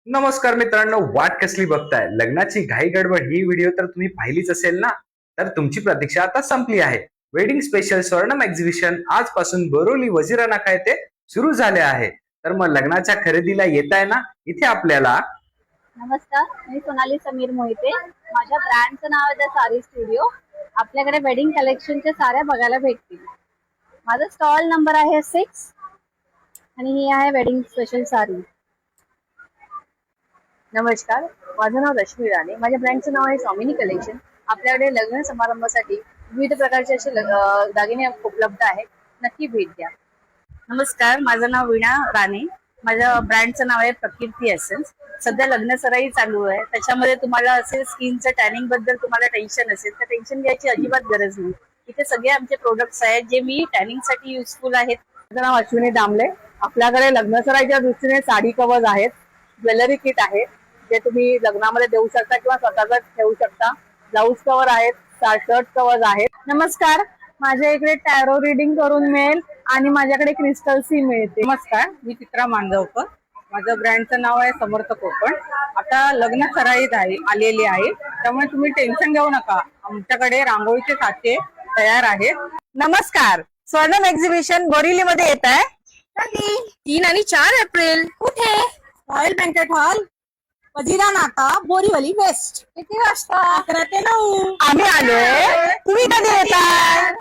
नमस्कार मित्रांनो, वाट कसली बघताय? लग्नाची घाई गडबड ही व्हिडिओ तर तुम्ही पाहिलीच असेल ना? तर तुमची प्रतीक्षा आता संपली आहे. वेडिंग स्पेशल स्वर्णम एक्झिबिशन आजपासून बोरिवली वजिरानाका येथे सुरू झाले आहे. तर मग लग्नाच्या खरेदीला येताय ना? इथे आपल्याला नमस्कार, मी सोनाली समीर मोहिते. माझ्या ब्रँडचं नाव आहे द सारी स्टुडिओ. आपल्याकडे वेडिंग कलेक्शनच्या साड्या बघायला भेटतील. माझा स्टॉल नंबर आहे 6 आणि ही आहे वेडिंग स्पेशल साडी. नमस्कार, माझं नाव रश्मी राणे. माझ्या ब्रँडचं नाव आहे स्वामिनी कलेक्शन. आपल्याकडे लग्न समारंभासाठी विविध प्रकारचे असे दागिने उपलब्ध आहेत. नक्की भेट द्या. नमस्कार, माझं नाव वीणा राणे. माझ्या ब्रँडचं नाव आहे प्रकीर्ती एसेन्स. सध्या लग्न सराई चालू आहे, त्याच्यामध्ये तुम्हाला असेल स्किनचं टॅनिंग बद्दल तुम्हाला टेन्शन असेल तर टेन्शन घ्यायची अजिबात गरज नाही. इथे सगळे आमचे प्रोडक्ट्स आहेत जे मी टॅनिंग साठी युजफुल आहेत. माझं नाव अश्विनी दामले. आपल्याकडे लग्न सराईच्या दृष्टीने साडी कवर्स आहेत, ज्वेलरी किट आहे जे तुम्ही लग्नामध्ये देऊ शकता किंवा स्वतःच ठेवू शकता. ब्लाऊज कव्हर आहेत, शर्ट कव्हर आहेत. नमस्कार, माझ्या इकडे टॅरो रिडिंग करून मिळेल आणि माझ्याकडे क्रिस्टल सी मिळते. नमस्कार, मी चित्रा मांजवकर. माझं ब्रँडचं नाव आहे समर्थ कोकण. आता लग्न सराईत आलेली आहे, त्यामुळे तुम्ही टेन्शन घेऊ नका. आमच्याकडे रांगोळीचे साचे तयार आहेत. नमस्कार, स्वर्णम एक्झिबिशन बोरिवलीमध्ये येत आहे 3 आणि 4 एप्रिल. कुठे? Royal banquet hall, Vajiranaka, Borivali west. किती वाजता? 11 ते 9. आम्ही आलोय, तुम्ही कधी येताय?